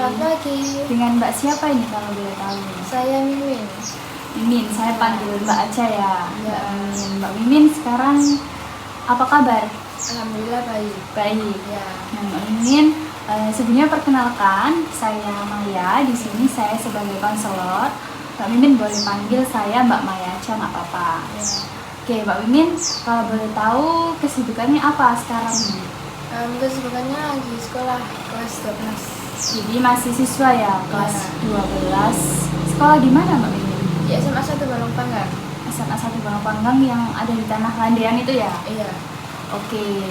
Selamat pagi. Dengan Mbak siapa ini kalau boleh tahu? Saya Mimin. Mimin, saya panggil Mbak aja ya. Ya. Mbak Mimin sekarang apa kabar? Alhamdulillah baik. Baik. Ya. Nah, Mbak Mimin, sebelumnya perkenalkan, saya Maya. Di sini saya sebagai konselor. Mbak Mimin boleh panggil saya Mbak Maya aja, nggak apa-apa. Ya. Oke, Mbak Mimin, kalau boleh tahu kesibukannya apa sekarang? Kesibukannya lagi sekolah kelas 12. Jadi masih siswa ya, kelas Ya. 12. Sekolah di mana Mbak Mimin? Di SMA 1 Balongpanggang. SMA 1 Balongpanggang yang ada di Tanah Landean itu ya? Iya. Oke.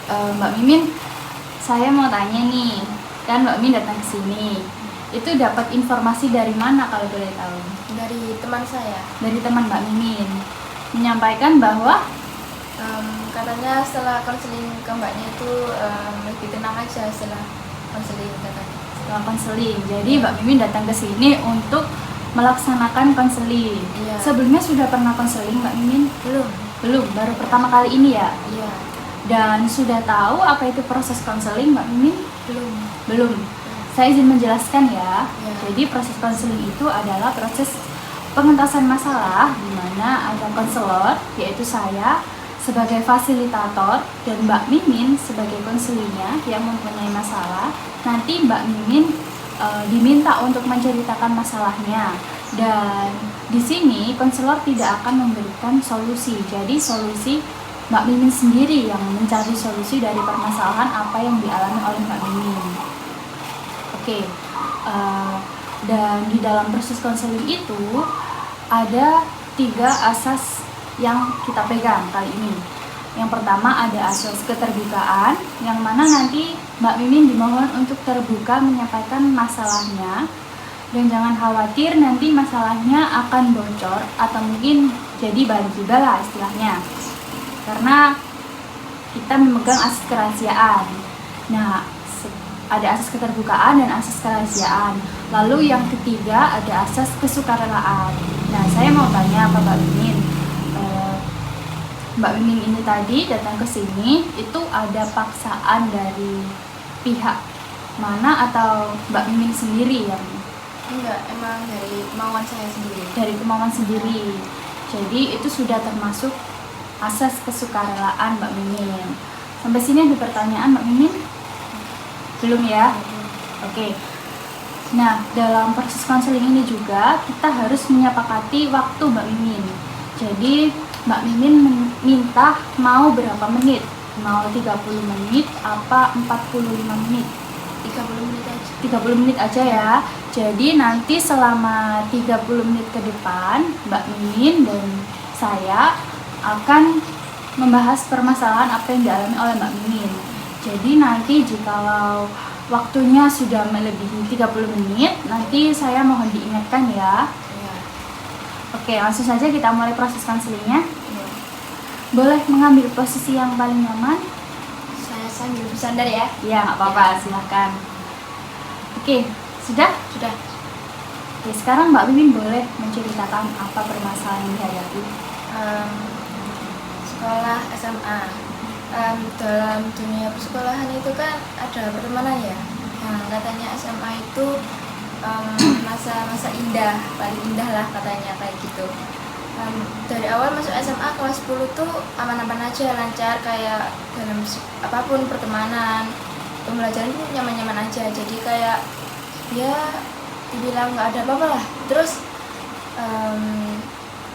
Mbak Mimin, saya mau tanya nih, kan Mbak Mimin datang ke sini, itu dapat informasi dari mana kalau boleh tahu? Dari teman saya. Dari teman Mbak Mimin, menyampaikan bahwa Katanya setelah konseling ke mbaknya itu lebih tenang aja setelah konseling katanya. setelah konseling. Jadi Mbak Mimin datang ke sini untuk melaksanakan konseling. Iya. Sebelumnya sudah pernah konseling Mbak Mimin? Belum. Belum, baru pertama kali ini ya? Iya. Dan sudah tahu apa itu proses konseling Mbak Mimin? Belum. Belum. Saya izin menjelaskan ya. Ya. Jadi proses konseling itu adalah proses pengentasan masalah di mana ada konselor, yaitu saya sebagai fasilitator dan Mbak Mimin sebagai konselingnya yang mempunyai masalah. Nanti Mbak Mimin diminta untuk menceritakan masalahnya, dan di sini konselor tidak akan memberikan solusi. Jadi solusi Mbak Mimin sendiri yang mencari solusi dari permasalahan apa yang dialami oleh Mbak Mimin. Oke. Dan di dalam proses konseling itu ada 3 asas yang kita pegang kali ini. Yang pertama ada asas keterbukaan, yang mana nanti Mbak Mimin dimohon untuk terbuka menyampaikan masalahnya, dan jangan khawatir nanti masalahnya akan bocor atau mungkin jadi bahan gibah lah istilahnya, karena kita memegang asas kerahasiaan. Nah, ada asas keterbukaan dan asas kerahasiaan. Lalu yang ketiga ada asas kesukarelaan. Nah, saya mau tanya apa Mbak Mimin? Mbak Mimin ini tadi datang ke sini itu ada paksaan dari pihak mana atau Mbak Mimin sendiri yang? Enggak, emang dari kemauan saya sendiri. Dari kemauan sendiri. Jadi itu sudah termasuk asas kesukarelaan Mbak Mimin. Sampai sini ada pertanyaan Mbak Mimin? Belum ya? Oke. Nah, dalam proses konseling ini juga kita harus menyepakati waktu Mbak Mimin. Jadi Mbak Mimin minta mau berapa menit? Mau 30 menit apa 45 menit? 30 menit aja. 30 menit aja ya. Jadi nanti selama 30 menit ke depan Mbak Mimin dan saya akan membahas permasalahan apa yang dialami oleh Mbak Mimin. Jadi nanti jikalau waktunya sudah melebihi 30 menit, nanti saya mohon diingatkan ya. Iya. Oke, langsung saja kita mulai proses konselingnya. Iya. Boleh mengambil posisi yang paling nyaman? Saya sambil bersandar ya. Ya, nggak apa-apa, silahkan. Oke, sudah? Sudah. Oke, sekarang Mbak Mimin boleh menceritakan apa permasalahan yang dihadapi. Sekolah SMA. Dalam dunia persekolahan itu kan ada pertemanan ya. Nah, katanya SMA itu masa-masa indah, paling indah lah katanya kayak gitu. Dari awal masuk SMA kelas 10 tuh aman-aman aja, lancar, kayak dalam apapun pertemanan, pembelajaran itu nyaman-nyaman aja. Jadi kayak ya dibilang nggak ada apa-apa lah. Terus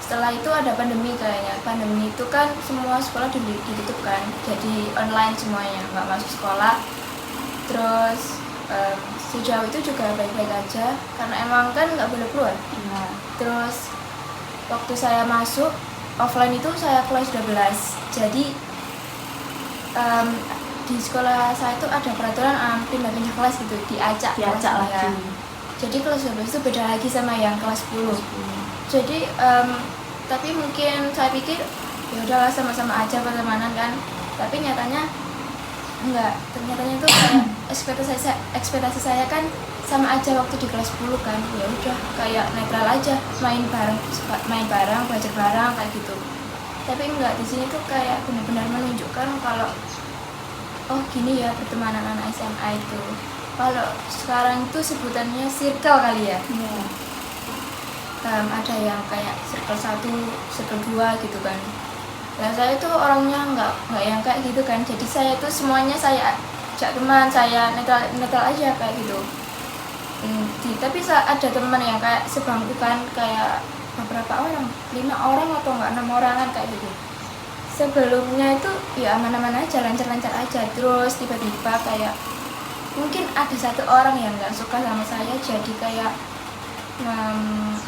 setelah itu ada pandemi kayaknya. Pandemi itu kan semua sekolah ditutup kan, jadi online semuanya, nggak masuk sekolah. Terus sejauh itu juga baik-baik aja karena emang kan nggak boleh keluar. Ya. Terus waktu saya masuk offline itu saya kelas 12. Jadi di sekolah saya itu ada peraturan pindah-pindah kelas gitu, diacak Diacak kelasnya. lagi. Jadi kelas 12 itu beda lagi sama yang kelas 10. Jadi tapi mungkin saya pikir ya udahlah sama-sama aja pertemanan kan. Tapi nyatanya enggak. Ternyatanya itu kayak ekspektasi saya kan sama aja waktu di kelas 10 kan. Ya udah kayak netral aja, main bareng, belajar bareng kayak gitu. Tapi enggak, di sini tuh kayak benar-benar menunjukkan kalau oh gini ya pertemanan anak SMA itu. kalau sekarang itu sebutannya circle kali ya. Iya. Ada yang kayak circle 1, circle 2 gitu kan. Nah saya itu orangnya nggak yang kayak gitu kan, jadi saya itu semuanya saya ajak teman, saya netral aja kayak gitu. Tapi ada teman yang kayak sebangku kan, kayak beberapa orang, 5 orang atau enggak 6 orangan kayak gitu. Sebelumnya itu ya aman-aman aja, lancar-lancar aja, terus tiba-tiba kayak mungkin ada 1 orang yang nggak suka sama saya, jadi kayak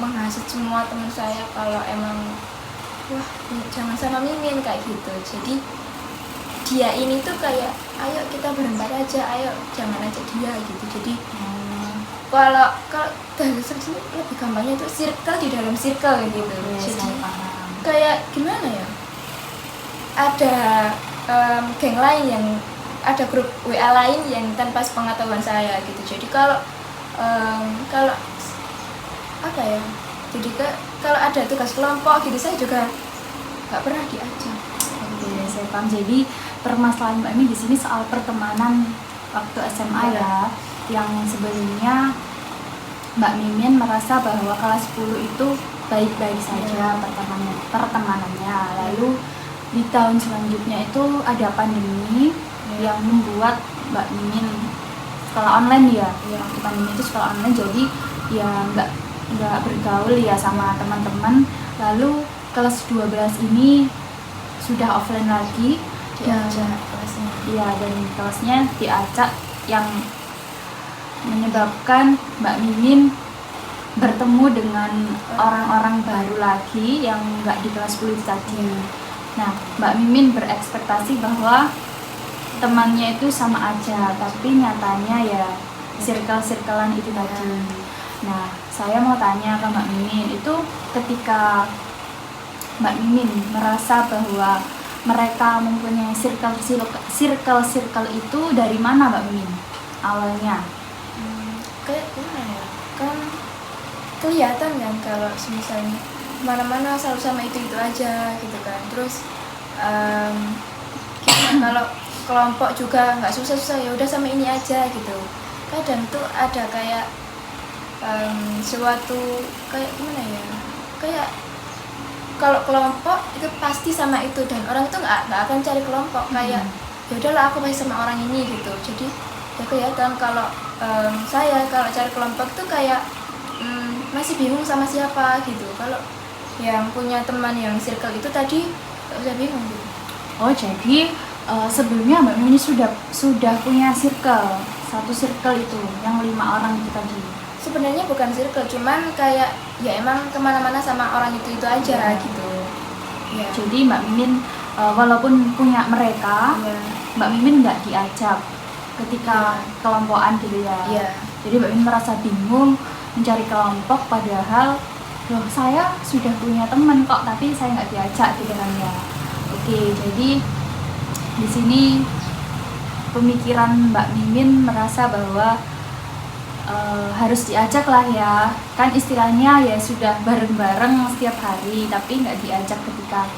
menghasut semua teman saya kalau emang wah jangan sama Mimin kayak gitu. Jadi dia ini tuh kayak ayo kita berempat aja, ayo jangan ajak dia gitu. Jadi kalau dari sini lebih gampangnya itu circle di dalam circle gitu. Yes, Jadi paham. kayak gimana ya, ada geng lain yang ada grup WA lain yang tanpa sepengetahuan saya gitu. Jadi kalau apa ya, jadi kalau ada tugas kelompok gitu saya juga nggak pernah diajak. Oke, saya paham. Jadi permasalahan Mbak Mimin di sini soal pertemanan waktu SMA ya, yang sebelumnya Mbak Mimin merasa bahwa kelas 10 itu baik-baik saja pertemanannya. Lalu di tahun selanjutnya itu ada pandemi yang membuat Mbak Mimin sekolah online ya. Waktu pandemi itu sekolah online, jadi ya nggak bergaul ya sama teman-teman. Lalu kelas 12 ini sudah offline lagi, Diajak kelasnya. Iya, dan kelasnya diacak, yang menyebabkan Mbak Mimin bertemu dengan orang-orang baru lagi yang nggak di kelas 10 tadi. Nah, Mbak Mimin berekspektasi bahwa temannya itu sama aja, tapi nyatanya ya circle-circlean itu tadi. Nah, saya mau tanya ke Mbak Mimin, itu ketika Mbak Mimin merasa bahwa mereka mempunyai circle itu dari mana Mbak Mimin awalnya? Kayak gimana ya, kan kelihatan kan kalau misalnya mana-mana selalu sama itu aja gitu kan. Terus kalau kelompok juga nggak susah-susah, ya udah sama ini aja gitu. Kadang tuh ada kayak suatu kayak gimana ya, kayak kalau kelompok itu pasti sama itu, dan orang itu nggak akan cari kelompok. Kayak ya udahlah aku masih sama orang ini gitu. Jadi ya kelihatan kalau saya kalau cari kelompok tuh kayak masih bingung sama siapa gitu. Kalau yang punya teman yang circle itu tadi nggak usah bingung gitu. Oh, jadi sebelumnya Mbak Mimin sudah punya satu circle itu yang 5 orang itu tadi. Sebenarnya bukan circle, cuman kayak ya emang kemana-mana sama orang itu aja gitu. Ya. Jadi Mbak Mimin walaupun punya mereka, Mbak Mimin nggak diajak ketika kelompokan gitu ya. Jadi Mbak Mimin merasa bingung mencari kelompok, padahal loh saya sudah punya teman kok, tapi saya nggak diajak gitu kan ya. Oke, jadi di sini pemikiran Mbak Mimin merasa bahwa harus diajak lah ya, kan istilahnya ya sudah bareng-bareng setiap hari, tapi nggak diajak ketika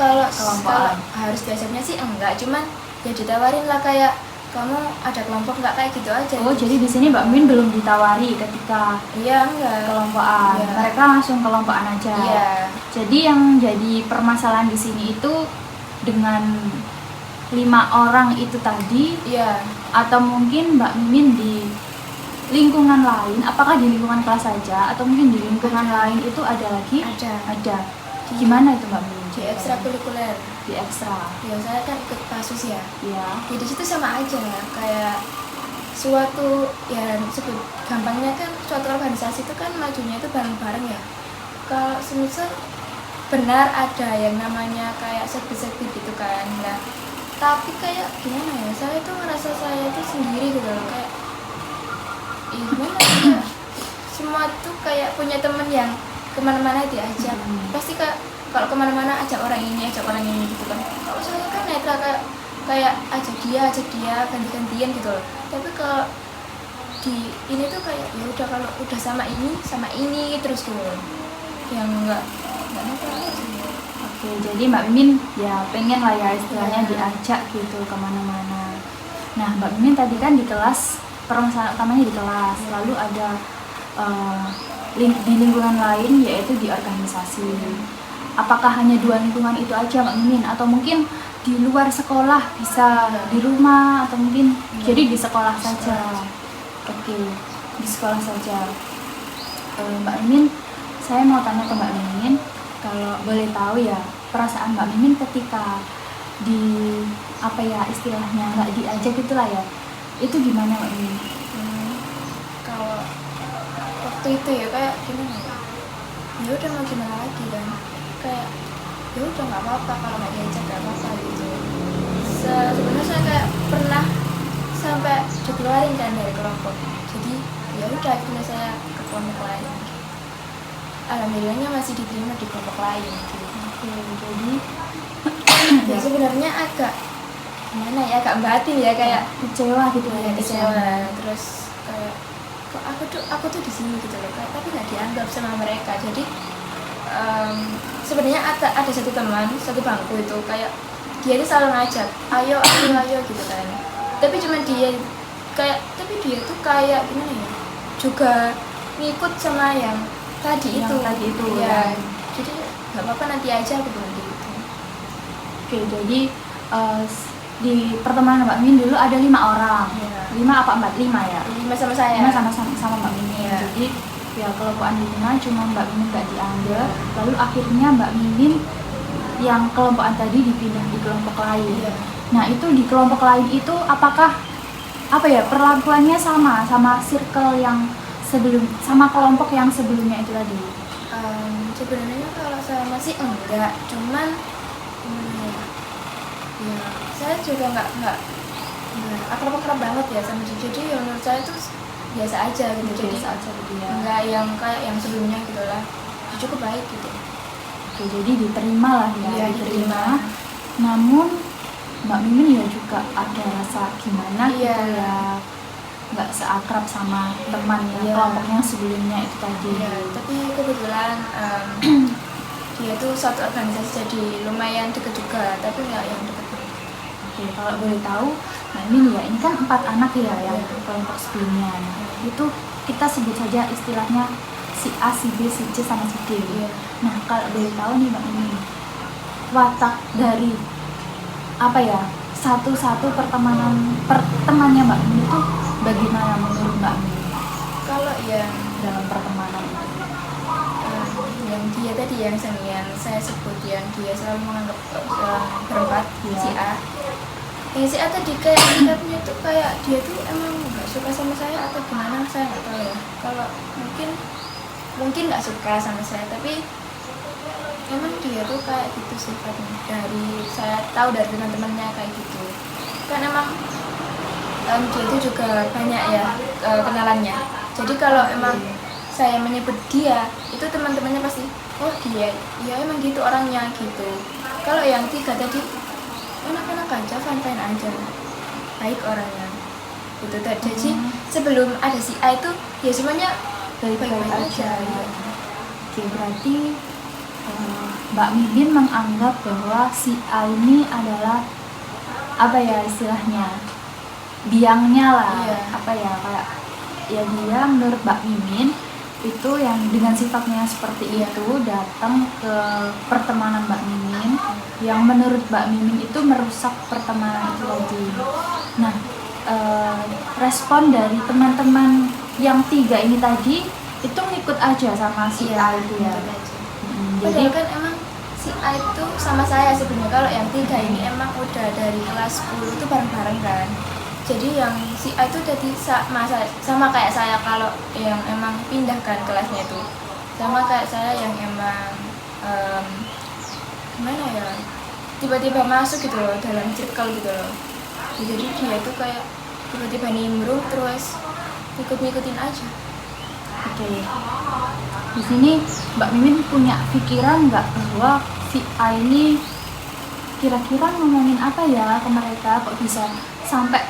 kalau kelompokan. Harus diajaknya sih enggak, cuman ya ditawarin lah kayak kamu ada kelompok nggak, kayak gitu aja. Oh, jadi di sini Mbak Mimin belum ditawari ketika enggak kelompokan, mereka langsung kelompokan aja. Jadi yang jadi permasalahan di sini itu dengan 5 orang itu tadi, atau mungkin Mbak Mimin di lingkungan lain, apakah di lingkungan kelas saja atau mungkin di lingkungan lain itu ada lagi? Ada. Gimana itu Mbak Mimin? Di ekstrakurikuler. Di ekstra. Ya saya kan ikut pasus ya. Iya. Jadi situ sama aja kayak suatu ya sebut gampangnya kan suatu organisasi itu kan majunya itu bareng-bareng ya. Kalau semisal benar ada yang namanya kayak sepi-sepi gitu kan. Nah, tapi kayak gimana ya? Saya tuh merasa saya itu sendiri gitu loh, kayak gimana ya, semua tuh kayak punya temen yang kemana-mana diajak. Pasti kalau kemana-mana ajak orang ini gitu kan. Kalau saya kan netral, kayak ajak dia ganti-gantian gitu loh. Tapi kalau di ini tuh kayak ya udah, kalau udah sama ini terus gitu loh, yang nggak netral aja. Oke, jadi Mbak Mimin ya pengen lah ya istilahnya diajak gitu kemana-mana. Nah, Mbak Mimin tadi kan di kelas permasalahan utamanya di kelas, lalu ada di lingkungan lain yaitu di organisasi. Apakah hanya 2 lingkungan itu aja Mbak Mimin, atau mungkin di luar sekolah, bisa di rumah, atau mungkin jadi di sekolah saja? Oke, di sekolah saja. Mbak Mimin, saya mau tanya ke Mbak Mimin, kalau boleh tahu ya, perasaan Mbak Mimin ketika di apa ya istilahnya nggak diajak itulah ya, itu gimana Mbak Mimin? Kalau waktu itu ya kayak gimana ya, ya udah mau gimana lagi kan, kayak ya udah nggak apa-apa kalau nggak diajak, nggak apa-apa gitu. Sebenarnya saya kayak pernah sampai dikeluarin kan dari kelompok, jadi ya udah akhirnya saya ke kelompok lain. Alhamdulillahnya masih diterima di kelompok lain gitu. Jadi Ya sebenarnya agak gimana ya, agak batin ya, kayak kecewa gitu ya ya, kecewa, terus kayak kok aku tuh di sini gitu loh, tapi nggak dianggap sama mereka. Jadi sebenarnya ada satu teman satu bangku itu kayak dia itu selalu ngajak ayo gitu kan, tapi cuma dia kayak, tapi dia tuh kayak gimana ya, juga ngikut sama yang tadi itu ya. Jadi nggak apa-apa, nanti aja aku bilang gitu. Oke, jadi di pertemanan Mbak Mimin dulu ada 5 orang. Ya. 5 apa 4? 5 ya? 5 sama saya. 5 sama Mbak Mimin. Ya. Jadi ya kelompokan 5 cuma Mbak Mimin nggak dianggap. Lalu akhirnya Mbak Mimin yang kelompokan tadi dipindah di kelompok lain. Ya. Nah, itu di kelompok lain itu apakah apa ya perlakuannya sama circle yang sama kelompok yang sebelumnya itu tadi? Sebenarnya kalau saya masih enggak, cuman gimana ya, saya juga nggak akrab banget ya sama dia. Jadi ya menurut saya itu biasa aja gitu. Jadi Biasa aja gitu ya. nggak yang kayak yang sebelumnya gitu lah, cukup baik gitu. Oke, jadi diterima lah ya, Iya, diterima. Namun Mbak Mimin ya juga ada rasa gimana Iya. gitu ya, nggak seakrab sama teman ya, Iya. kelompok yang sebelumnya itu tadi. Ya, tapi kebetulan dia tuh satu organisasi, jadi lumayan deket juga, tapi nggak yang deket banget. Oke, kalau boleh tahu Mbak Mimin ya, ini kan 4 anak ya yang Iya. kelompok sebelumnya. Nah, itu kita sebut saja istilahnya si A, si B, si C sama si D. Iya. Nah, kalau boleh tahu nih Mbak Mimin, watak dari apa ya satu-satu pertemanannya Mbak Mimin itu bagaimana menurut Mbak Mimin Kalau yang dalam pertemanan itu? yang dia tadi yang saya sebut, yang dia selalu menganggap berempat, Iya. si A. Yang si A tadi kayak sikapnya tuh kayak dia tuh emang nggak suka sama saya atau gimana, saya nggak tahu ya. Kalau mungkin nggak suka sama saya, tapi emang dia tuh kayak gitu sifatnya. Dari saya tahu dari teman-temannya kayak gitu. Kan emang dia tuh juga banyak ya kenalannya. Jadi kalau emang saya menyebut dia, itu teman-temannya pasti, oh dia, ya emang gitu orangnya gitu. Kalau yang 3 tadi, enak-enak aja, fine-fine aja, baik orangnya. Gitu. Jadi sebelum ada si A itu, ya semuanya baik-baik aja. Ya. Oke, berarti Mbak Mimin menganggap bahwa si A ini adalah apa ya istilahnya biangnya lah, Iya. apa ya kayak ya dia menurut Mbak Mimin itu yang dengan sifatnya seperti Iya. itu datang ke pertemanan Mbak Mimin yang menurut Mbak Mimin itu merusak pertemanan itu tadi. Nah, respon dari teman-teman yang 3 ini tadi itu ngikut aja sama si A itu ya. gitu aja. Jadi Padahal kan emang si A itu sama saya sebenarnya. Kalau yang 3 ini emang udah dari kelas 10 itu bareng-bareng kan. Jadi yang si A itu jadi sama kayak saya, kalau yang emang pindahkan kelasnya itu sama kayak saya yang emang gimana ya, tiba-tiba masuk gitu loh dalam circle gitu loh. Jadi dia tuh kayak tiba-tiba nimbrung terus ngikutin aja. oke. Di sini Mbak Mimin punya pikiran nggak bahwa si A ini kira-kira ngomongin apa ya ke mereka kok bisa sampai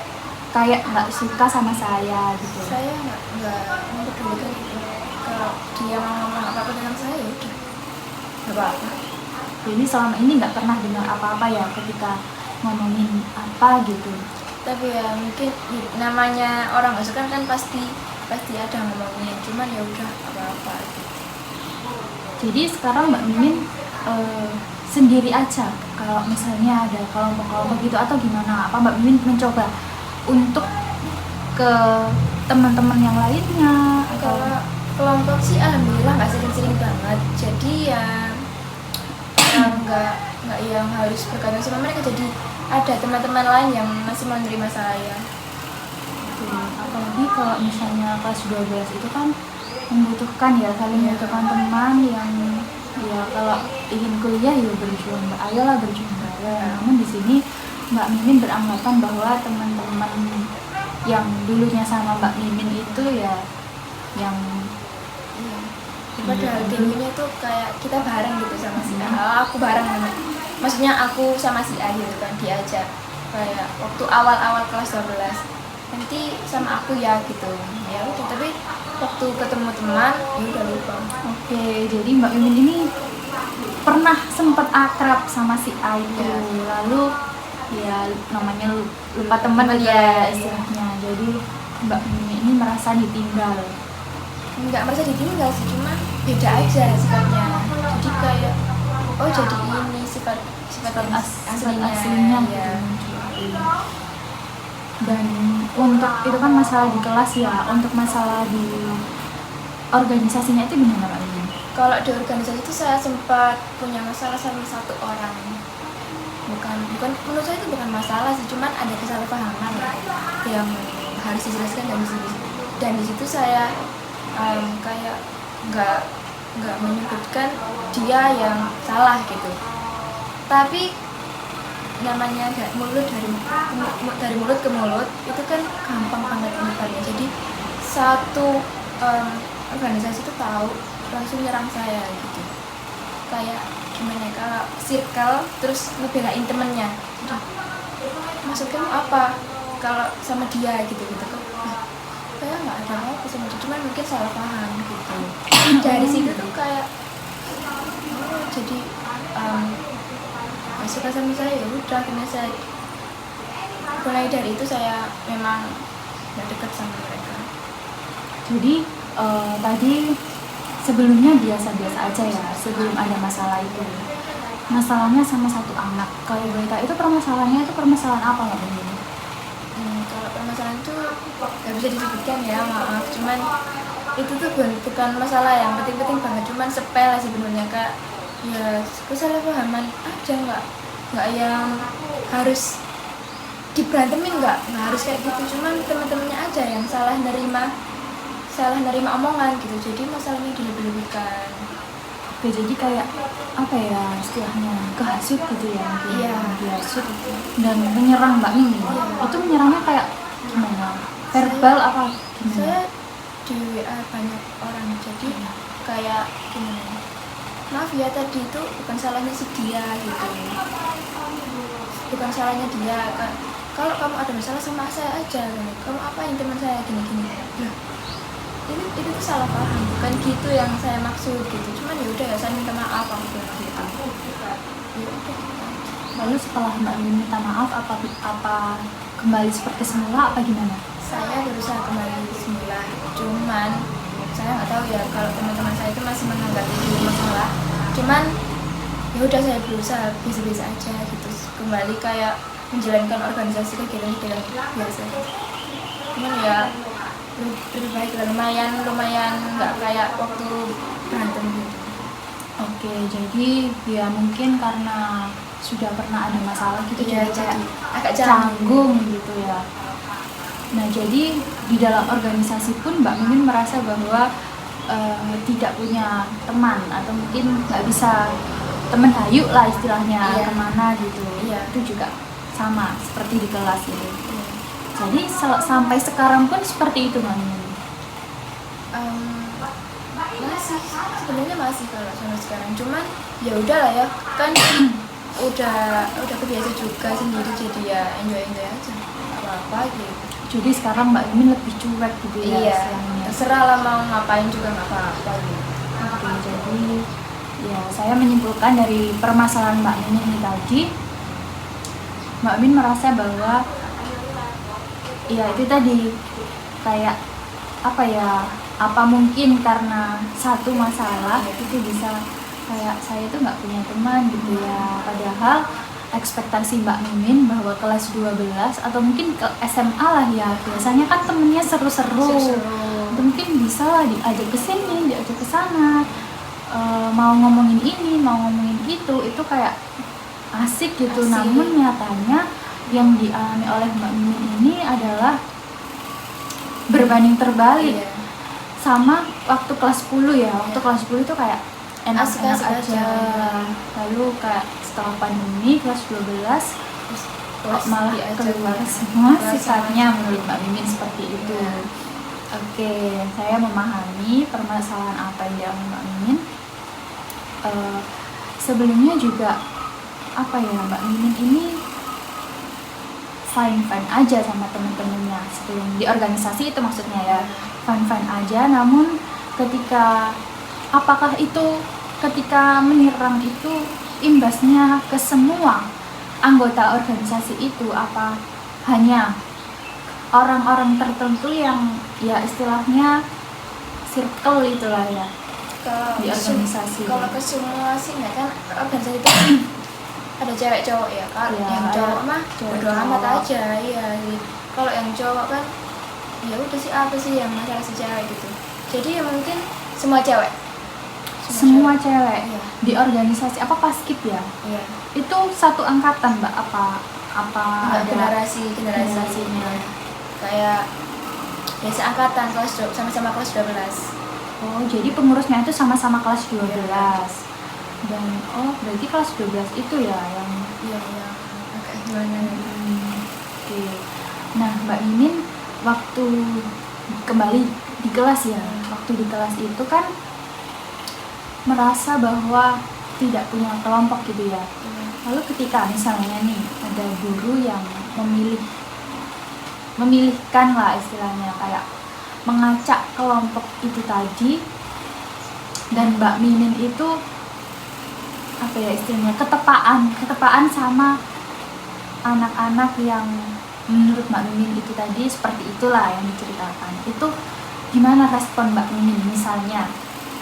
kayak nggak suka sama saya gitu? Saya nggak mempedulikan itu. Kalau dia mau ngomong apa-apa tentang saya, ya udah nggak apa-apa. Jadi selama ini nggak pernah dengar apa-apa ya ketika ngomongin apa gitu? tapi ya mungkin namanya orang nggak suka kan pasti ada ngomongin, cuman ya udah apa-apa. Jadi sekarang Mbak Mimin sendiri aja kalau misalnya ada kelompok-kelompok gitu atau gimana? Apa Mbak Mimin mencoba untuk ke teman-teman yang lainnya? Kalau kelompok sih alhamdulillah nggak sering-sering banget, jadi ya nggak yang harus bergantung sama mereka, jadi ada teman-teman lain yang masih menerima saya. Apalagi kalau misalnya kelas 12 itu kan membutuhkan ya, saling membutuhkan teman yang ya kalau ingin kuliah ya berjuang, ayolah berjuang bareng. Namun di sini Mbak Mimin beranggapan bahwa teman-teman yang dulunya sama Mbak Mimin itu ya yang padahal tingginya tuh kayak kita bareng gitu sama si A, aku bareng, maksudnya aku sama si A gitu kan, diajak kayak waktu awal-awal kelas 12 nanti sama aku ya gitu, ya udah, tapi waktu ketemu teman ya udah lupa. Oke, jadi Mbak Mimin ini pernah sempat akrab sama si A itu, lalu ya namanya lupa teman ya istilahnya. Jadi Mbak Mimin ini merasa ditinggal. Nggak merasa ditinggal sih, cuma beda aja sifatnya, jadi kayak oh jadi ini sifat aslinya ya. Dan untuk itu kan masalah di kelas ya, untuk masalah di organisasinya itu gimana Mbak Mimin? Kalau di organisasi itu saya sempat punya masalah sama satu orang, bukan menurut saya itu bukan masalah sih, cuman ada kesalahpahaman yang harus dijelaskan dan di situ saya kayak nggak menyebutkan dia yang salah gitu, tapi namanya dari mulut ke mulut itu kan gampang banget menyebarnya. Jadi satu organisasi itu tahu langsung nyerang saya gitu, kayak gimana ya, kalau circle terus ngebelain temennya, maksud kamu apa kalau sama dia gitu kok. Saya nggak ada apa-apa sama dia, cuman mungkin salah paham gitu. Dari situ tuh kayak jadi gak suka sama saya, ya udah akhirnya saya mulai dari itu saya memang gak dekat sama mereka. Jadi tadi sebelumnya biasa-biasa aja ya, sebelum ada masalah itu. Masalahnya sama satu anak. Kalau boleh tahu itu permasalahannya itu permasalahan apa Mbak Mimin? Kalau permasalahan itu gak bisa disebutkan ya, maaf. Cuman itu tuh bukan masalah yang penting-penting banget, cuman sepele sebenarnya, Kak. Ya kesalahpahaman aja, nggak yang harus diberantemin, nggak harus kayak gitu, cuman teman-temannya aja yang salah nerima omongan gitu, jadi masalahnya dilebih-lebihkan. Oke, jadi kayak apa ya istilahnya, kehasut gitu ya? Iya, dihasut dan menyerang Mbak Mimin. Itu menyerangnya kayak gimana? Verbal apa gimana? Saya di WA banyak orang, jadi kayak gimana, maaf ya tadi itu bukan salahnya si dia gitu, bukan salahnya dia, kalau kamu ada masalah sama saya aja, kamu apain teman saya gini-gini ya. Itu tuh salah paham, bukan gitu yang saya maksud gitu, cuman ya udah ya saya minta maaf aku bilang gitu. Ya udah. Lalu setelah Mbak Mimin minta maaf apa kembali seperti semula apa gimana? Saya berusaha kembali semula, cuman saya nggak tahu ya kalau teman-teman saya itu masih menganggap itu masalah, cuman ya udah saya berusaha biasa-biasa aja gitu, kembali kayak menjalankan organisasi kegiatan biasa. Cuman ya lebih baik lah, lumayan nggak kayak waktu berantem gitu. Oke, jadi ya mungkin karena sudah pernah ada masalah gitu Iya, jadi kayak agak canggung gitu ya. Nah, jadi di dalam organisasi pun Mbak Mimin merasa bahwa tidak punya teman atau mungkin nggak bisa teman hayu lah istilahnya, kemana gitu. Itu juga sama seperti di kelas itu. Jadi sampai sekarang pun seperti itu Mbak Mimin? Masih, sebenarnya masih kalau sampai sekarang, cuman ya udahlah ya, kan udah kebiasa juga sendiri, jadi ya enjoy aja, apa gitu. Jadi sekarang Mbak Mimin lebih cuek gitu ya? Iya, terserah lah mau ngapain juga nggak apa-apa gitu. Oke, jadi ya saya menyimpulkan dari permasalahan Mbak Mimin ini tadi, Mbak Mimin merasa bahwa ya itu tadi kayak apa ya, apa mungkin karena satu masalah itu bisa kayak saya tuh nggak punya teman gitu ya, padahal ekspektasi Mbak Mimin bahwa kelas 12 atau mungkin ke SMA lah ya, biasanya kan temennya seru-seru, mungkin bisa lah diajak ke sini, diajak ke sana, mau ngomongin ini, mau ngomongin itu kayak asik gitu. Asik. Namun nyatanya yang dialami oleh Mbak Mimin ini adalah berbanding terbalik sama waktu kelas 10 ya. Waktu kelas 10 itu kayak enak-enak Asik-asik aja. Lalu kayak setelah pandemi kelas 12 kok malah keluar semua sifatnya menurut Mbak Mimin seperti itu. Oke, saya memahami permasalahan apa yang dialami Mbak Mimin. Sebelumnya juga apa ya, Mbak Mimin ini fine aja sama teman-temannya sebelum di organisasi itu, maksudnya ya fine aja. Namun ketika apakah itu ketika menyerang itu imbasnya ke semua anggota organisasi itu, apa hanya orang-orang tertentu yang ya istilahnya circle itulah ya di organisasi? Kalau ke semua sih nggak, kan organisasi itu ada cewek cowok ya. Kalau yang cowok mah bodo amat aja ya. Kalau yang cowok kan ya udah sih, apa sih yang masalah si cewek gitu. Jadi ya mungkin semua cewek cewek iya. Di organisasi apa paskib ya? Iya. Itu satu angkatan Mbak, apa Enggak, ada generasinya kayak biasa angkatan kelas sama-sama kelas 12. Oh, jadi pengurusnya itu sama-sama kelas 12. Dan berarti kelas 12 itu ya yang agak gimana Oke. Nah, Mbak Mimin waktu kembali di kelas ya, waktu di kelas itu kan merasa bahwa tidak punya kelompok gitu ya. Lalu ketika misalnya nih ada guru yang memilihkan lah istilahnya kayak mengacak kelompok itu tadi, dan Mbak Mimin itu apa ya istilahnya, ketepaan sama anak-anak yang menurut Mbak Mimin itu tadi seperti itulah yang diceritakan, itu gimana respon Mbak Mimin misalnya?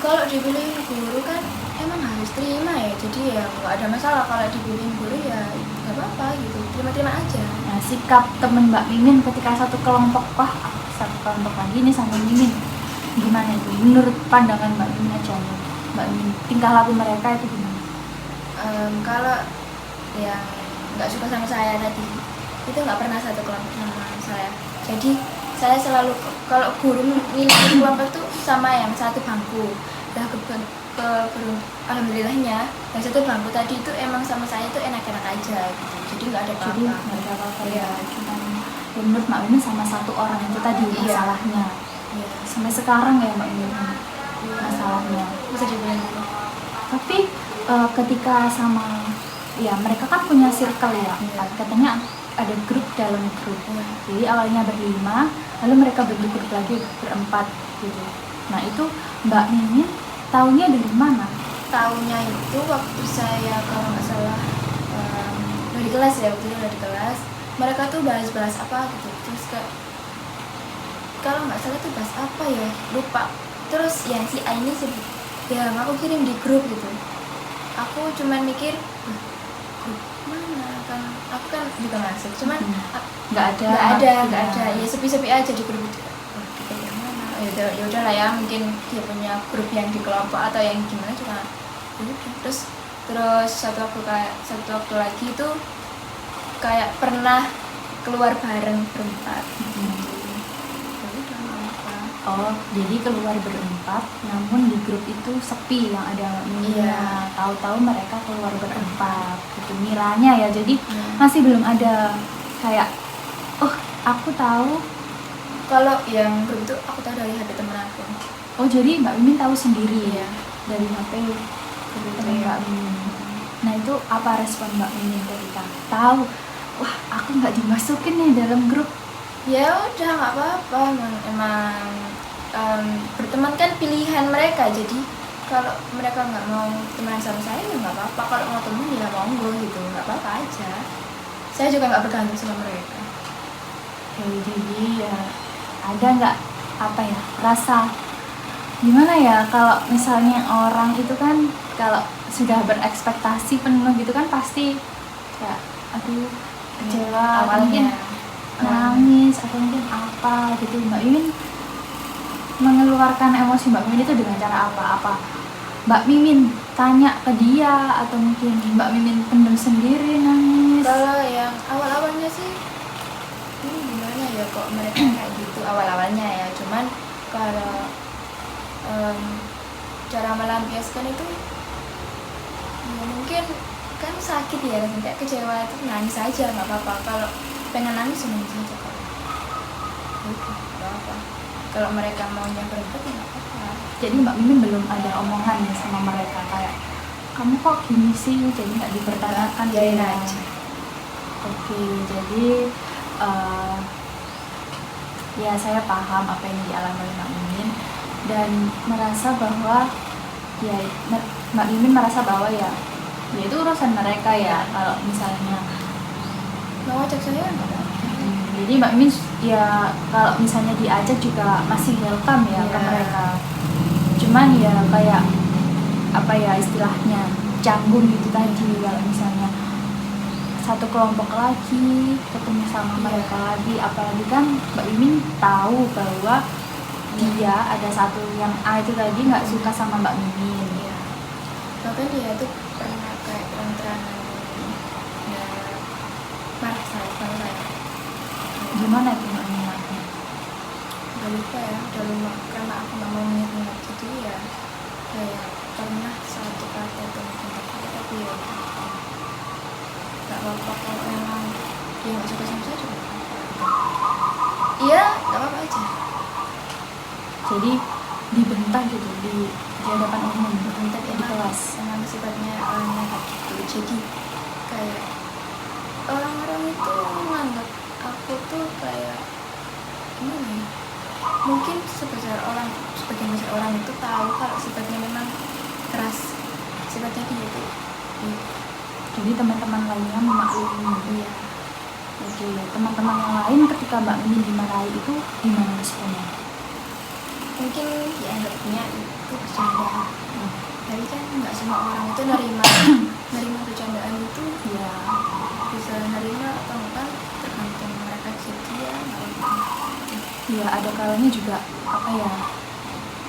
Kalau dipilih guru kan emang harus terima ya, jadi ya nggak ada masalah kalau dipilih guru, ya nggak apa-apa gitu, terima aja. Nah, sikap temen Mbak Mimin ketika satu kelompok lagi nih sama Mimin, gimana itu menurut pandangan Mbak Mimin aja nih, Mbak Mimin, tingkah laku mereka itu gimana? Kalau yang nggak suka sama saya tadi itu nggak pernah satu kelompok sama saya. Jadi saya selalu kalau guru milih kelompok itu sama yang satu bangku. Nah alhamdulillahnya yang satu bangku tadi itu emang sama saya itu enak-enak aja gitu. Jadi nggak ada apa-apa. Ya, cuma menurut Mbak Mimin sama satu orang itu tadi masalahnya. Iya. Sampai sekarang ya Mbak Mimin masalahnya. Bisa dibilang gitu. Tapi ketika sama ya mereka kan punya circle ya, katanya ada grup dalam grup. Jadi awalnya berlima, lalu mereka bentuk grup lagi berempat gitu. Nah itu Mbak Mimin taunya dari mana? Taunya itu waktu saya kalau nggak salah dari kelas ya, waktu itu dari kelas mereka tuh bahas apa gitu, terus kayak kalau nggak salah tuh bahas apa ya, lupa. Terus yang si A ini sebut ya aku kirim di grup gitu. Aku cuman mikir grup mana, kan aku kan juga masuk, cuman nggak ada ya sepi-sepi aja di grup itu. Kita yang mana? Ya udah lah ya, mungkin dia punya grup yang di kelompok atau yang gimana juga. Terus satu waktu lagi itu kayak pernah keluar bareng berempat. Oh, jadi keluar berempat, namun di grup itu sepi yang ada Mira. Tahu-tahu mereka keluar berempat, gitu Miranya ya. Jadi masih belum ada kayak, aku tahu. Kalau yang grup itu aku tahu dari HP temen aku. Oh, jadi Mbak Mimin tahu sendiri ya dari HP temen Mbak Mimin. Nah itu apa respon Mbak Mimin ketika tahu, wah aku nggak dimasukin nih dalam grup? Ya udah nggak apa-apa, emang berteman kan pilihan mereka. Jadi kalau mereka nggak mau teman sama saya ya nggak apa-apa, kalau mau temen ya monggo gitu, nggak apa-apa aja. Saya juga nggak bergantung sama mereka. Oke, jadi ya ada nggak apa ya rasa gimana ya kalau misalnya orang itu kan kalau sudah berekspektasi penuh gitu kan pasti ya aduh kecewa, mungkin awalnya nangis atau mungkin apa gitu. Mbak Mimin mengeluarkan emosi Mbak Mimin itu dengan cara apa Mbak Mimin tanya ke dia atau mungkin Mbak Mimin pendam sendiri nangis? kalau yang awal-awalnya sih ini gimana ya kok mereka kayak gitu awal-awalnya ya, cuman kalau cara melampiaskan itu ya mungkin kan sakit ya, kayak kecewa itu nangis aja nggak apa-apa, kalau pengen nangis nangis aja kok, itu nggak apa-apa. Kalau mereka maunya berempat ya nggak apa-apa. Jadi Mbak Mimin belum ada omongan ya sama mereka kayak kamu kok gini sih, jadi nggak dipertanyakan Biarin ya? aja. Oke, jadi ya saya paham apa yang dialami oleh Mbak Mimin dan merasa bahwa ya Mbak Mimin merasa bahwa ya itu urusan mereka ya kalau misalnya Mau ajak saya nggak apa-apa. jadi Mbak Mimin ya kalau misalnya diajak juga masih welcome ya ke Iya. mereka, cuman ya kayak apa ya istilahnya canggung gitu tadi kalau misalnya satu kelompok lagi ketemu sama mereka lagi, apalagi kan Mbak Mimin tahu bahwa dia ada satu yang A itu tadi nggak suka sama Mbak Mimin. Iya. Bahkan dia tuh pernah kayak terang-terangan ya marah saya. Gimana tuh Mbak Mimin marahnya? Udah lupa ya, udah lupa karena aku nggak mau ingat gitu ya. Kayak pernah satu kata itu mungkin tapi ya nggak apa-apa kalau emang dia nggak suka sama saya juga nggak apa-apa. Iya, nggak apa-apa aja. Jadi dibentak gitu di hadapan umum Bentar di emang kelas. emang sifatnya orangnya kayak gitu. Jadi kayak orang-orang itu menganggap aku tuh kayak gimana ya? Mungkin sebagian besar orang itu tahu kalau sifatnya memang keras, sifatnya gitu. Jadi teman-teman lainnya memaklumi. Iya. Oke, teman-teman yang lain ketika Mbak Mimin dimarahi itu gimana responnya? Mungkin dianggapnya itu bercanda. Tapi kan nggak semua orang itu nerima bercandaan itu Ya, bisa nerima atau enggak tergantung mereka setia nggak apa-apa. ya ada kalanya juga apa ya?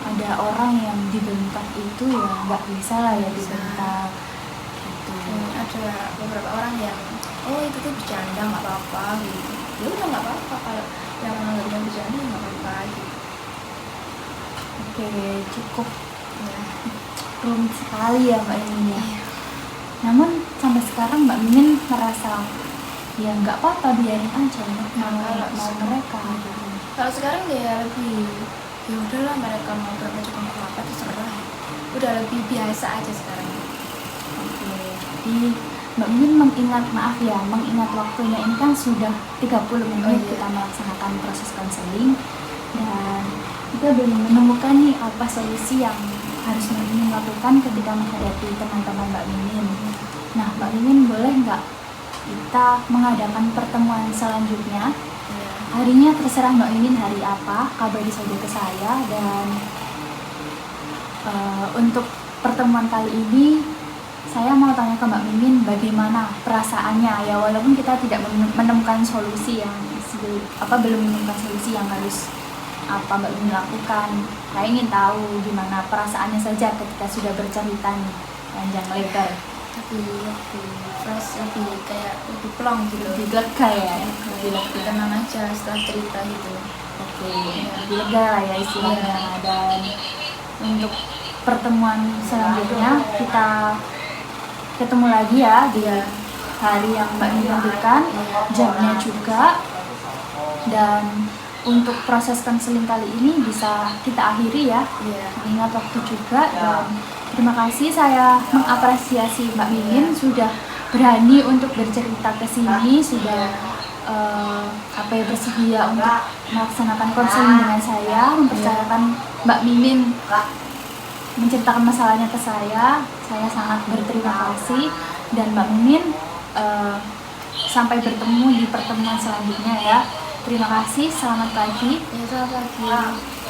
Ada orang yang dibentak itu ya nggak bisa lah ya Bisa. dibentak gitu. Ada beberapa orang yang itu tuh bercanda nggak apa-apa gitu. Ya udah nggak apa-apa kalau yang menganggapnya bercanda nggak apa-apa gitu. Oke, cukup Ya. rumit sekali ya Mbak Mimin ya. Iya. Namun sampai sekarang Mbak Mimin merasa ya nggak apa-apa biarin aja mau mereka gitu. Kalau sekarang ya lebih ya udahlah mereka mau berapa juga nggak apa-apa terserah. Udah lebih biasa aja sekarang. Oke, jadi Mbak Mimin mengingat waktunya ini kan sudah 30 menit Oh, iya. kita melaksanakan proses konseling dan kita belum menemukan nih apa solusi yang harus Mbak Mimin lakukan ketika menghadapi teman-teman Mbak Mimin. Nah, Mbak Mimin boleh nggak kita mengadakan pertemuan selanjutnya? Iya. Harinya terserah Mbak Mimin hari apa, kabari saja ke saya dan untuk pertemuan kali ini saya mau tanya ke Mbak Mimin bagaimana perasaannya ya walaupun kita tidak menemukan solusi yang belum menemukan solusi yang harus apa Mbak Mimin lakukan. Saya ingin tahu gimana perasaannya saja ketika sudah bercerita nih panjang lebar, Lebih fresh, lebih plong gitu. lebih lega ya, lebih Lebih lega. tenang aja setelah cerita gitu. Oke, lebih lega lah ya istilahnya. Dan untuk pertemuan selanjutnya kita ketemu lagi ya di hari yang Mbak Mimin tentukan, jamnya juga. Dan untuk proses konseling kali ini bisa kita akhiri ya, Iya. mengingat waktu juga. Dan terima kasih, saya mengapresiasi Mbak Mimin sudah berani untuk bercerita ke sini, sudah bersedia untuk melaksanakan konseling dengan saya, mempercayakan Mbak Mimin menceritakan masalahnya ke saya. Saya sangat berterima kasih dan Mbak Mimin sampai bertemu di pertemuan selanjutnya ya. Terima kasih, selamat pagi. Ya, selamat pagi.